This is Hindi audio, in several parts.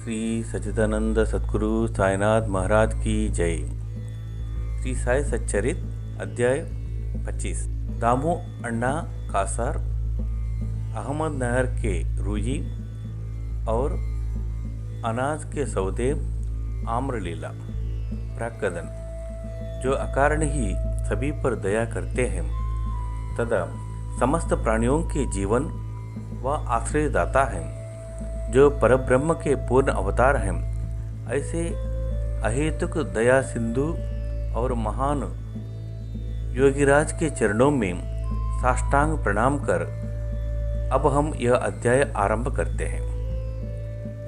श्री सच्चिदानंद सद्गुरु साईनाथ महाराज की जय। श्री साई सच्चरित अध्याय 25। दामू अण्णा कासार, अहमदनगर के रूई और अनाज के सौदे, आम्रलीला। प्राकदन, जो अकारण ही सभी पर दया करते हैं तथा समस्त प्राणियों के जीवन व आश्रयदाता हैं, जो परब्रह्म के पूर्ण अवतार हैं, ऐसे अहेतुक दया सिंधु और महान योगीराज के चरणों में साष्टांग प्रणाम कर अब हम यह अध्याय आरंभ करते हैं।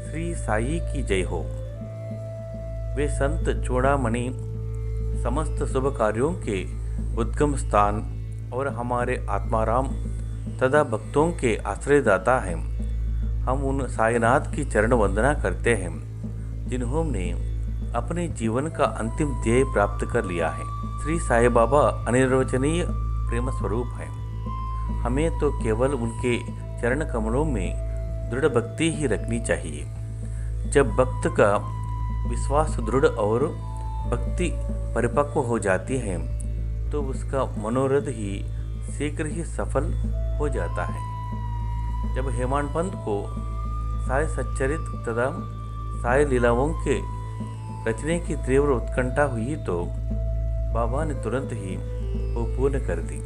श्री साई की जय हो। वे संत चूड़ामणि समस्त शुभ कार्यों के उद्गम स्थान और हमारे आत्माराम तथा भक्तों के आश्रयदाता हैं। हम उन साईनाथ की चरण वंदना करते हैं जिन्होंने अपने जीवन का अंतिम ध्येय प्राप्त कर लिया है। श्री साई बाबा अनिर्वचनीय प्रेम स्वरूप हैं। हमें तो केवल उनके चरण कमलों में दृढ़ भक्ति ही रखनी चाहिए। जब भक्त का विश्वास दृढ़ और भक्ति परिपक्व हो जाती है तो उसका मनोरथ ही शीघ्र ही सफल हो जाता है। जब हेमाडपंत को साई सच्चरित तथा साई लीलाओं के रचने की तीव्र उत्कंठा हुई तो बाबा ने तुरंत ही वो पूर्ण कर दी।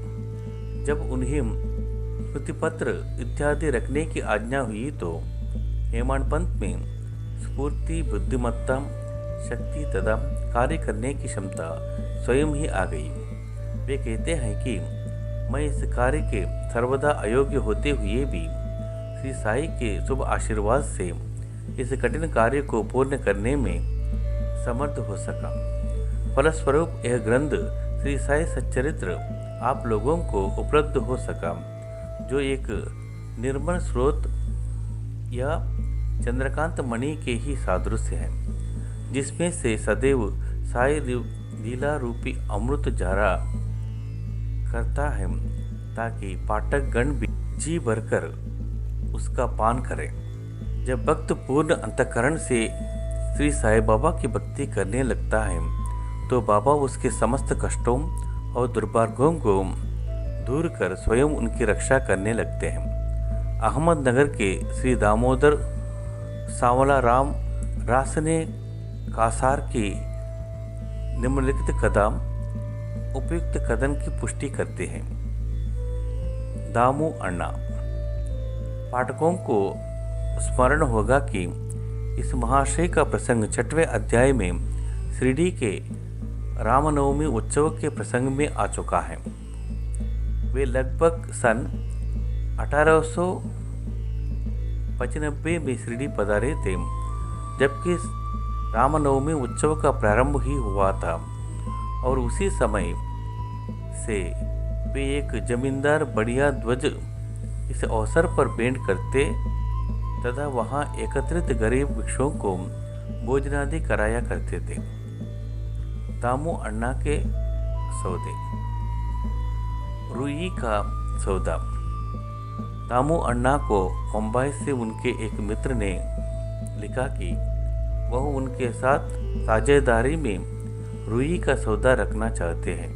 जब उन्हें स्मृतिपत्र इत्यादि रखने की आज्ञा हुई तो हेमाडपंत में स्फूर्ति, बुद्धिमत्ता, शक्ति तथा कार्य करने की क्षमता स्वयं ही आ गई। वे कहते हैं कि मैं इस कार्य के सर्वदा अयोग्य होते हुए भी श्री साई के शुभ आशीर्वाद से इस कठिन कार्य को पूर्ण करने में समर्थ हो सका। फलस्वरूप यह ग्रंथ श्री साई सच्चरित्र आप लोगों को उपलब्ध हो सका, जो एक निर्मल स्रोत या चंद्रकांत मणि के ही सादृश्य है, जिसमें से सदैव साई लीला रूपी अमृत धारा करता है, ताकि पाठक गण भी जी भरकर उसका पान करें। जब भक्त पूर्ण अंतःकरण से श्री साई बाबा की भक्ति करने लगता है तो बाबा उसके समस्त कष्टों और दुर्भाग्यों को दूर कर स्वयं उनकी रक्षा करने लगते हैं। अहमदनगर के श्री दामोदर सांवला राम रासने कासार की निम्नलिखित कदम उपयुक्त कदम की पुष्टि करते हैं। दामू अण्णा। पाठकों को स्मरण होगा कि इस महाशय का प्रसंग 6वें अध्याय में शिरडी के रामनवमी उत्सव के प्रसंग में आ चुका है। वे लगभग सन 1895 में शिरडी पधारे थे, जबकि रामनवमी उत्सव का प्रारंभ ही हुआ था और उसी समय से वे एक जमींदार बढ़िया ध्वज इस अवसर पर भेंट करते तथा वहां एकत्रित गरीब भिक्षुओं को भोजनादि कराया करते थे। दामू अण्णा के सौदे। रूई का सौदा। दामू अण्णा को मुंबई से उनके एक मित्र ने लिखा कि वह उनके साथ साझेदारी में रूई का सौदा रखना चाहते हैं,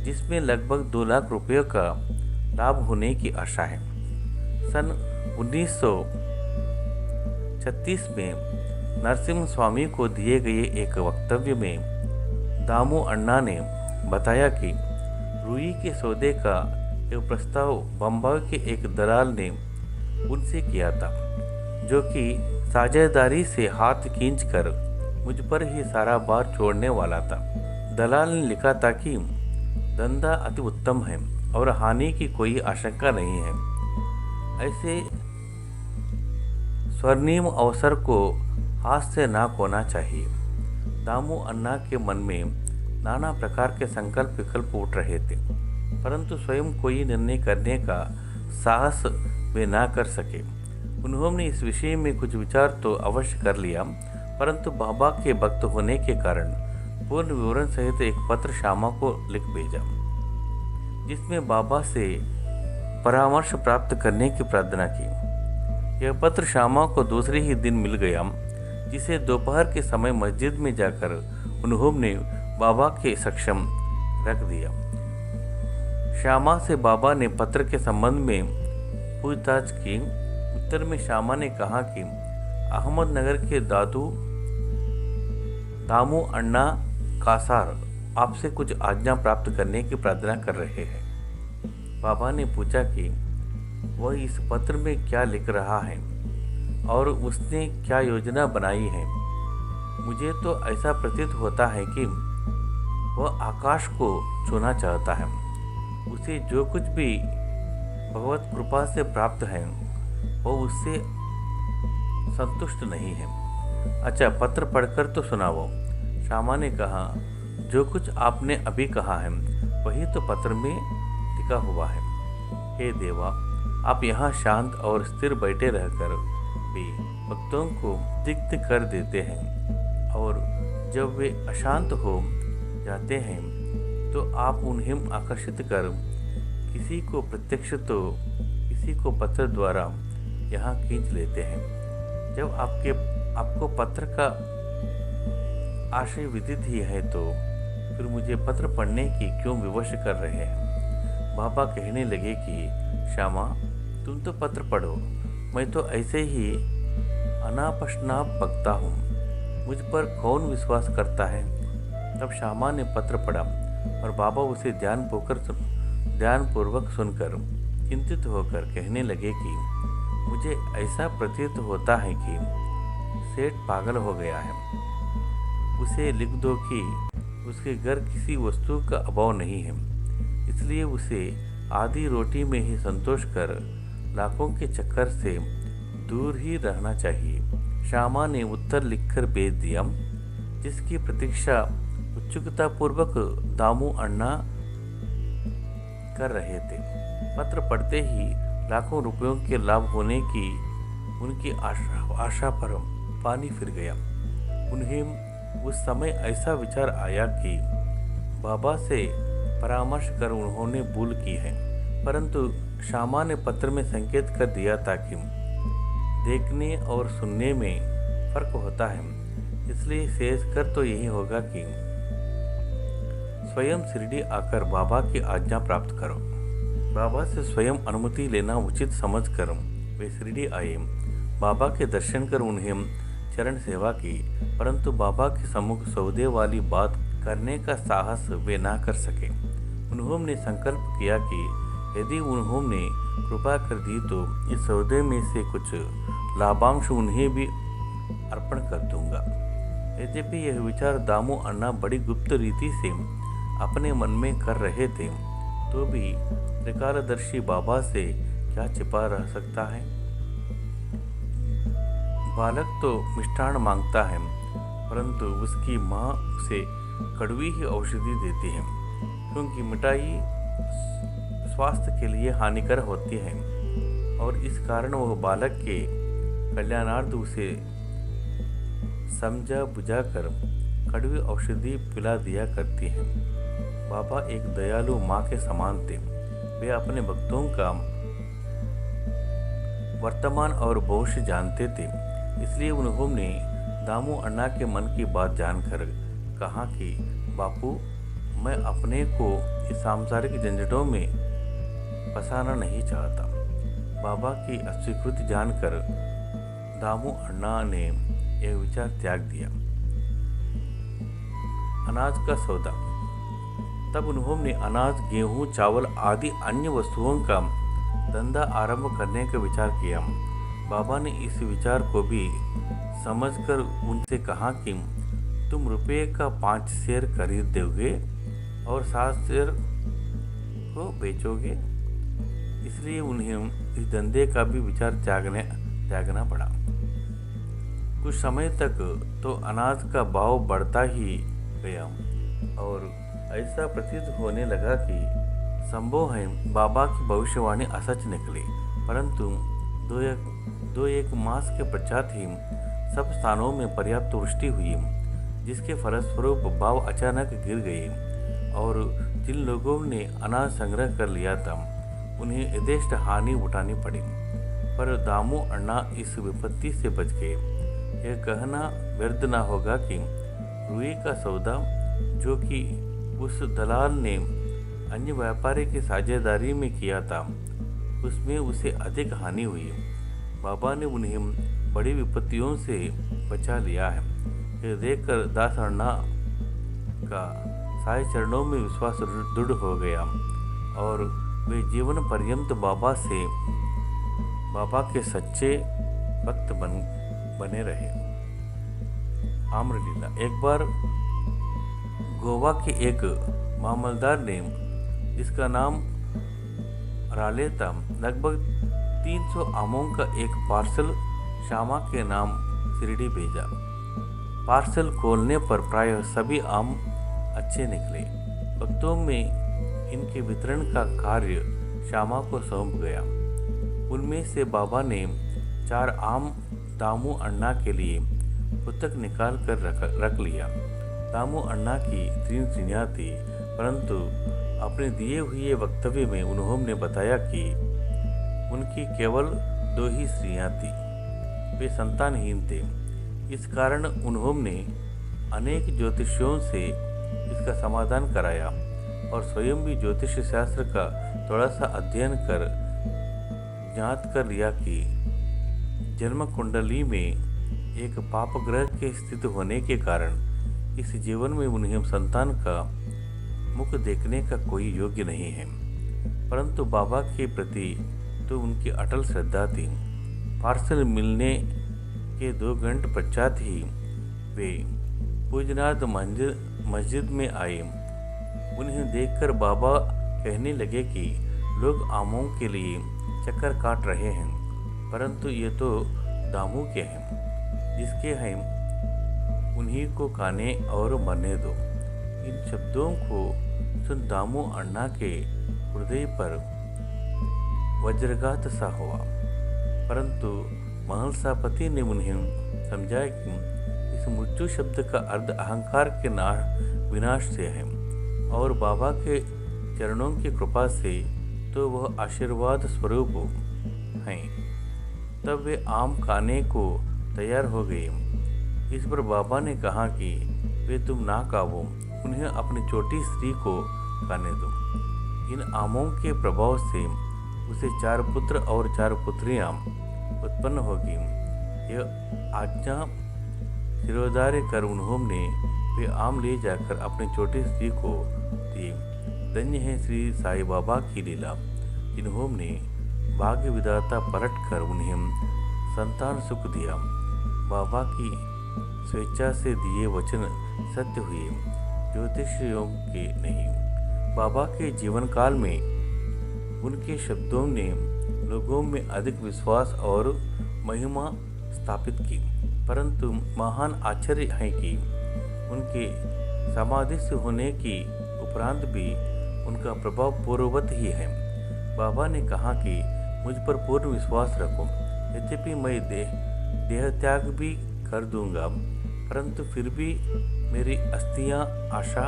जिसमें लगभग 2 लाख रुपये का लाभ होने की आशा है। सन 1936 में नरसिम्हा स्वामी को दिए गए एक वक्तव्य में दामू अण्णा ने बताया कि रूई के सौदे का एक प्रस्ताव बम्बई के एक दलाल ने उनसे किया था, जो कि साझेदारी से हाथ खींचकर मुझ पर ही सारा भार छोड़ने वाला था। दलाल ने लिखा था कि धंधा अति उत्तम है और हानि की कोई आशंका नहीं है। ऐसे स्वर्णिम अवसर को हाथ से ना खोना चाहिए। दामू अण्णा के मन में नाना प्रकार के संकल्प विकल्प उठ रहे थे, परंतु स्वयं कोई निर्णय करने का साहस वे ना कर सके। उन्होंने इस विषय में कुछ विचार तो अवश्य कर लिया, परंतु बाबा के भक्त होने के कारण पूर्ण विवरण सहित एक पत्र श्यामा को लिख भेजा, जिसमें बाबा से परामर्श प्राप्त करने की प्रार्थना की। यह पत्र श्यामा को दूसरे ही दिन मिल गया जिसे दोपहर के समय मस्जिद में जाकर उन्होंने बाबा के सक्षम रख दिया। श्यामा से बाबा ने पत्र के संबंध में पूछताछ की। उत्तर में श्यामा ने कहा कि अहमदनगर के दामू अण्णा कासार आपसे कुछ आज्ञा प्राप्त करने की प्रार्थना कर रहे हैं। बाबा ने पूछा कि वह इस पत्र में क्या लिख रहा है और उसने क्या योजना बनाई है। मुझे तो ऐसा प्रतीत होता है कि वह आकाश को छूना चाहता है। उसे जो कुछ भी भगवत कृपा से प्राप्त है वह उससे संतुष्ट नहीं है। अच्छा, पत्र पढ़कर तो सुनाओ। श्यामा ने कहा, जो कुछ आपने अभी कहा है वही तो पत्र में लिखा हुआ है। हे देवा, आप यहाँ शांत और स्थिर बैठे रहकर भी भक्तों को दिग्ध कर देते हैं और जब वे अशांत हो जाते हैं तो आप उन्हें आकर्षित कर किसी को प्रत्यक्ष तो किसी को पत्र द्वारा यहाँ खींच लेते हैं। जब आपको पत्र का आशय विदित ही है तो फिर मुझे पत्र पढ़ने की क्यों विवश कर रहे हैं। बाबा कहने लगे कि श्यामा, तुम तो पत्र पढ़ो, मैं तो ऐसे ही अनापशनाप बकता हूँ, मुझ पर कौन विश्वास करता है। तब श्यामा ने पत्र पढ़ा और बाबा उसे ध्यानपूर्वक सुनकर चिंतित होकर कहने लगे कि मुझे ऐसा प्रतीत होता है कि सेठ पागल हो गया है। उसे लिख दो कि उसके घर किसी वस्तु का अभाव नहीं है, इसलिए उसे आधी रोटी में ही संतोष कर लाखों के चक्कर से दूर ही रहना चाहिए। श्यामा ने उत्तर लिखकर भेज दिया, जिसकी प्रतीक्षा उत्सुकतापूर्वक दामू अण्णा कर रहे थे। पत्र पढ़ते ही लाखों रुपयों के लाभ होने की उनकी आशा पर पानी फिर गया। उन्हें उस समय ऐसा विचार आया कि बाबा से परामर्श कर उन्होंने भूल की है, परंतु श्यामा ने पत्र में संकेत कर दिया था कि देखने और सुनने में फर्क होता है, इसलिए शेष कर तो यही होगा कि स्वयं शिरडी आकर बाबा की आज्ञा प्राप्त करो। बाबा से स्वयं अनुमति लेना उचित समझकर वे शिरडी आए। बाबा के दर्शन कर उन्हें चरण सेवा की, परंतु बाबा के सम्मुख सौदे वाली बात करने का साहस वे ना कर सके। उन्होंने संकल्प किया कि यदि उन्होंने कृपा कर दी तो इस सौदे में से कुछ लाभांश उन्हें भी अर्पण कर दूंगा। यद्यपि यह विचार दामू अण्णा बड़ी गुप्त रीति से अपने मन में कर रहे थे, तो भी त्रिकालदर्शी बाबा से क्या छिपा रह सकता है। बालक तो मिष्ठान मांगता है, परंतु उसकी माँ उसे कड़वी ही औषधि देती है, क्योंकि मिठाई स्वास्थ्य के लिए हानिकर होती है और इस कारण वह बालक के कल्याणार्थ उसे समझा बुझाकर कड़वी औषधि पिला दिया करती है। बाबा एक दयालु माँ के समान थे। वे अपने भक्तों का वर्तमान और भविष्य जानते थे, इसलिए उन्होंने दामू अण्णा के मन की बात जानकर कहा कि बापू, मैं अपने को इस सांसारिक झंझटों में फंसाना नहीं चाहता। बाबा की अस्वीकृति जानकर दामू अण्णा ने यह विचार त्याग दिया। अनाज का सौदा। तब उन्होंने अनाज, गेहूं, चावल आदि अन्य वस्तुओं का धंधा आरंभ करने का विचार किया। बाबा ने इस विचार को भी समझकर उनसे कहा कि तुम रुपये का 5 शेर खरीद दोगे और 7 शेर को बेचोगे, इसलिए उन्हें इस धंधे का भी विचार त्यागना पड़ा। कुछ समय तक तो अनाज का भाव बढ़ता ही गया और ऐसा प्रतीत होने लगा कि संभव है बाबा की भविष्यवाणी असच निकली, परंतु दो एक मास के पश्चात ही सब स्थानों में पर्याप्त वृष्टि हुई, जिसके फलस्वरूप भाव अचानक गिर गए और जिन लोगों ने अनाज संग्रह कर लिया था उन्हें यथेष्ट हानि उठानी पड़ी। पर दामू अण्णा इस विपत्ति से बच गए। यह कहना व्यर्थ ना होगा कि रुई का सौदा जो कि उस दलाल ने अन्य व्यापारी की साझेदारी में किया था, उसमें उसे अधिक हानि हुई। बाबा ने उन्हें बड़ी विपत्तियों से बचा लिया है। यह देखकर दास अण्णा का साई चरणों में विश्वास दृढ़ हो गया और वे जीवन पर्यंत बाबा के सच्चे भक्त बने रहे। आम्रलीला। एक बार गोवा के एक मामलदार ने, जिसका नाम राले था, लगभग 300 आमों का एक पार्सल श्यामा के नाम शिरडी भेजा। पार्सल खोलने पर प्रायः सभी आम अच्छे निकले। भक्तों में इनके वितरण का कार्य श्यामा को सौंप गया। उनमें से बाबा ने 4 आम दामू अण्णा के लिए पुस्तक निकाल कर रख लिया। दामू अण्णा की 3 स्त्रियाँ थी, परंतु अपने दिए हुए वक्तव्य में उन्होंने बताया कि उनकी केवल 2 ही स्त्रियाँ थी। वे संतानहीन थे। इस कारण उन्होंने अनेक ज्योतिषियों से इसका समाधान कराया और स्वयं भी ज्योतिष शास्त्र का थोड़ा सा अध्ययन कर ज्ञात कर लिया कि जन्म कुंडली में एक पाप ग्रह के स्थित होने के कारण इस जीवन में उन्हें संतान का मुख देखने का कोई योग्य नहीं है। परंतु बाबा के प्रति तो उनकी अटल श्रद्धा थी। पार्सल मिलने के 2 घंटे पश्चात ही वे पूजनाथ मस्जिद में आए। उन्हें देखकर बाबा कहने लगे कि लोग आमों के लिए चक्कर काट रहे हैं, परंतु ये तो दामू के हैं, जिसके हैं उन्हीं को खाने और मरने दो। इन शब्दों को सुन दामू अण्णा के हृदय पर वज्रघात सा हुआ, परंतु महलसापति ने उन्हें समझाया कि इस मृत्यु शब्द का अर्थ अहंकार के विनाश से है और बाबा के चरणों की कृपा से तो वह आशीर्वाद स्वरूप हैं। तब वे आम खाने को तैयार हो गए। इस पर बाबा ने कहा कि वे तुम ना खाओ, उन्हें अपनी छोटी स्त्री को खाने दो। इन आमों के प्रभाव से उसे 4 पुत्र और 4 पुत्रियां उत्पन्न होगी। यह आज्ञा शिरोधार्य कर उन्होंने वे आम ले जाकर अपनी छोटी स्त्री को दिए। धन्य है श्री साई बाबा की लीला, जिन्होंने भाग्य विधाता पलट कर उन्हें संतान सुख दिया। बाबा की स्वेच्छा से दिए वचन सत्य हुए, ज्योतिषियों के नहीं। बाबा के जीवन काल में उनके शब्दों ने लोगों में अधिक विश्वास और महिमा स्थापित की, परंतु महान आश्चर्य है कि उनके समाधिस्थ होने की उपरांत भी उनका प्रभाव पूर्ववत ही है। बाबा ने कहा कि मुझ पर पूर्ण विश्वास रखो, यद्यपि मैं देह त्याग भी कर दूंगा, परंतु फिर भी मेरी अस्थियां आशा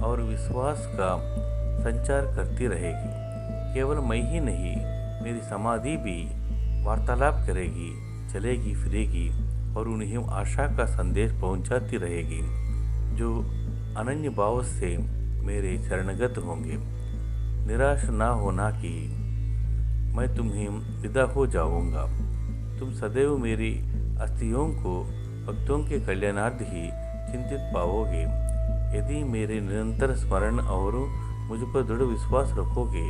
और विश्वास का संचार करती रहेगी। केवल मैं ही नहीं, मेरी समाधि भी वार्तालाप करेगी, चलेगी फिरेगी और उन्हें आशा का संदेश पहुंचाती रहेगी, जो अनन्य भाव से मेरे शरणगत होंगे। निराश ना होना कि मैं तुम्हें विदा हो जाऊंगा। तुम सदैव मेरी अस्थियों को भक्तों के कल्याणार्थ ही चिंतित पाओगे। यदि मेरे निरंतर स्मरण और मुझ पर दृढ़ विश्वास रखोगे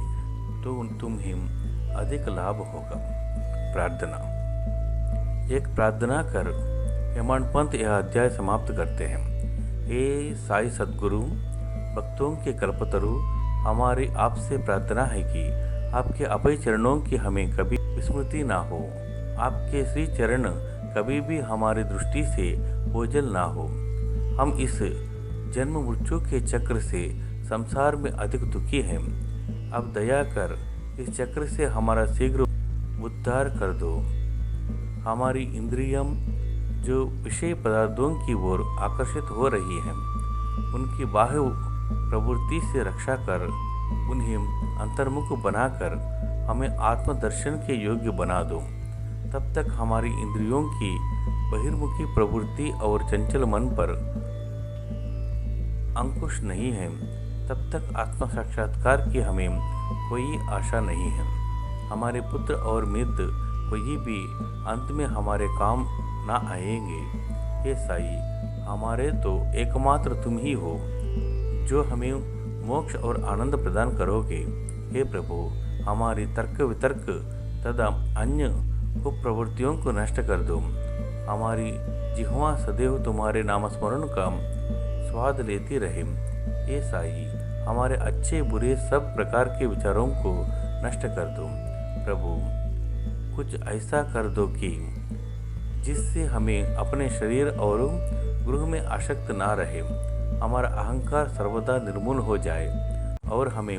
तो तुम्हें अधिक लाभ होगा। प्रार्थना। एक प्रार्थना कर हेमाड पंत यह अध्याय समाप्त करते हैं। हे साई सद्गुरु, भक्तों के कल्पतरु, हमारी आपसे प्रार्थना है कि आपके अभय चरणों की हमें कभी विस्मृति ना हो। आपके श्री चरण कभी भी हमारी दृष्टि से ओझल ना हो। हम इस जन्म मृत्यु के चक्र से संसार में अधिक दुखी हैं। अब दया कर इस चक्र से हमारा शीघ्र उद्धार कर दो। हमारी इंद्रियां जो विषय पदार्थों की ओर आकर्षित हो रही हैं, उनकी बाह्य प्रवृत्ति से रक्षा कर उन्हें अंतर्मुख बनाकर हमें आत्मदर्शन के योग्य बना दो। तब तक हमारी इंद्रियों की बहिर्मुखी प्रवृत्ति और चंचल मन पर अंकुश नहीं है, तब तक आत्म साक्षात्कार की हमें कोई आशा नहीं है। हमारे पुत्र और मित्र कोई भी अंत में हमारे काम ना आएंगे। हे साई, हमारे तो एकमात्र तुम ही हो जो हमें मोक्ष और आनंद प्रदान करोगे। हे प्रभु, हमारी तर्क वितर्क तथा अन्य कुप्रवृत्तियों को नष्ट कर दो। हमारी जिह्वा सदैव तुम्हारे नामस्मरण का स्वाद लेती रहे। हे साई, हमारे अच्छे बुरे सब प्रकार के विचारों को नष्ट कर दो। प्रभु, कुछ ऐसा कर दो कि जिससे हमें अपने शरीर और गृह में आसक्त ना रहे। हमारा अहंकार सर्वदा निर्मूल हो जाए और हमें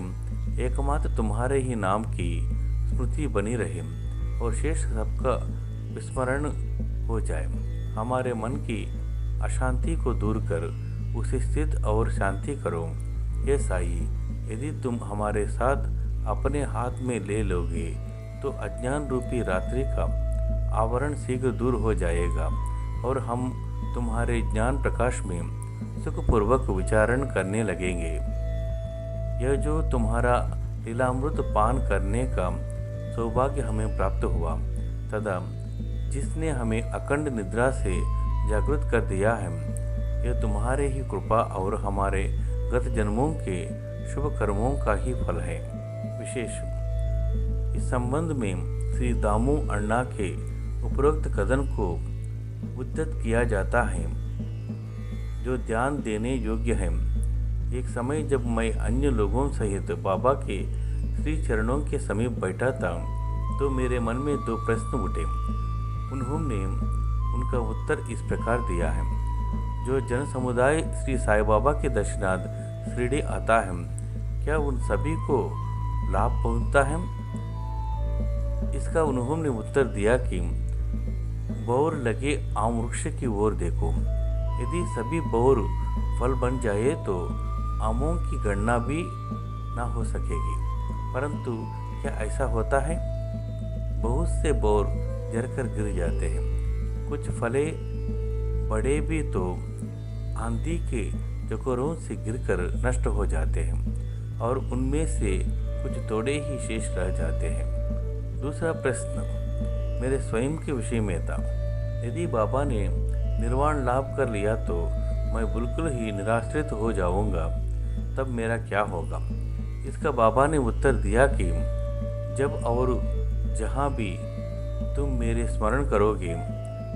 एकमात्र तुम्हारे ही नाम की स्मृति बनी रहे और शेष सबका विस्मरण हो जाए। हमारे मन की अशांति को दूर कर उसे स्थित और शांति करो। हे साई, यदि तुम हमारे साथ अपने हाथ में ले लोगे तो अज्ञान रूपी रात्रि का आवरण शीघ्र दूर हो जाएगा और हम तुम्हारे ज्ञान प्रकाश में सुखपूर्वक विचारण करने लगेंगे। यह जो तुम्हारा लीलामृत पान करने का सौभाग्य हमें प्राप्त हुआ तथा जिसने हमें अखंड निद्रा से जागृत कर दिया है, यह तुम्हारे ही कृपा और हमारे गत जन्मों के शुभ कर्मों का ही फल है। विशेष इस संबंध में श्री दामू अण्णा के उपरोक्त कथन को उद्धत किया जाता है, जो ध्यान देने योग्य है। एक समय जब मैं अन्य लोगों सहित बाबा के श्री चरणों के समीप बैठा था तो मेरे मन में दो प्रश्न उठे। उन्होंने उनका उत्तर इस प्रकार दिया है। जो जन समुदाय श्री साईं बाबा के दर्शनार्थ शिरडी आता है, क्या उन सभी को लाभ पहुंचता है? इसका उन्होंने उत्तर दिया कि बौर लगे आम वृक्ष की ओर देखो। यदि सभी बौर फल बन जाए तो आमों की गणना भी ना हो सकेगी। परंतु क्या ऐसा होता है? बहुत से बौर जलकर गिर जाते हैं। कुछ फले बड़े भी तो आंधी के झकोरों से गिरकर नष्ट हो जाते हैं और उनमें से कुछ थोड़े ही शेष रह जाते हैं। दूसरा प्रश्न मेरे स्वयं के विषय में था। यदि बाबा ने निर्वाण लाभ कर लिया तो मैं बिल्कुल ही निराश्रित हो जाऊंगा, तब मेरा क्या होगा? इसका बाबा ने उत्तर दिया कि जब और जहाँ भी तुम मेरे स्मरण करोगे,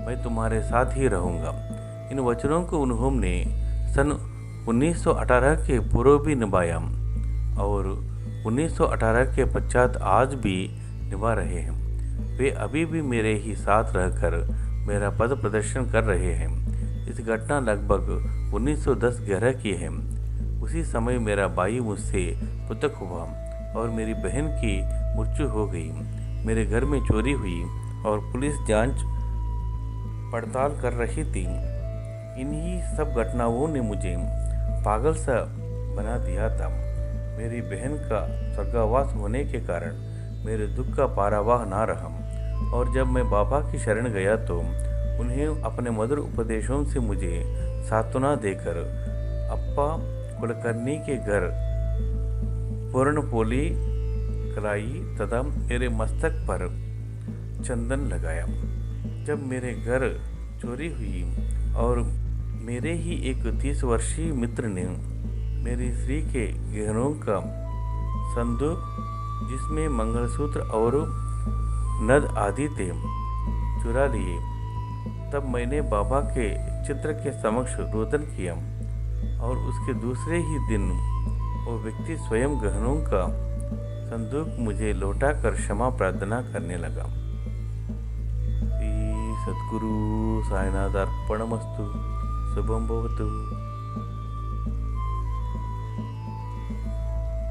मैं तुम्हारे साथ ही रहूँगा। इन वचनों को उन्होंने सन 1918 के पूर्व भी निभाया और 1918 के पश्चात आज भी निभा रहे हैं। वे अभी भी मेरे ही साथ रहकर मेरा पद प्रदर्शन कर रहे हैं। इस घटना लगभग 1910-11 की है। उसी समय मेरा भाई मुझसे पृथक हुआ और मेरी बहन की मृत्यु हो गई। मेरे घर में चोरी हुई और पुलिस जांच पड़ताल कर रही थी। इन्हीं सब घटनाओं ने मुझे पागल सा बना दिया था। मेरी बहन का स्वर्गवास होने के कारण मेरे दुख का पारावाह ना रहा और जब मैं बाबा की शरण गया तो उन्हें अपने मधुर उपदेशों से मुझे सांत्वना देकर अप्पा कुलकर्णी के घर पूर्णपोली कलाई तथा मेरे मस्तक पर चंदन लगाया। जब मेरे घर चोरी हुई और मेरे ही एक 30 वर्षीय मित्र ने मेरी स्त्री के गहनों का संदूक जिसमें मंगलसूत्र और नद आदि थे चुरा लिए, तब मैंने बाबा के चित्र के समक्ष रोदन किया और उसके दूसरे ही दिन वो व्यक्ति स्वयं गहनों का संदूक मुझे लौटाकर क्षमा प्रार्थना करने लगा। श्री सद्गुरु साईनाथ अर्पणमस्तु। शुभम भवतु।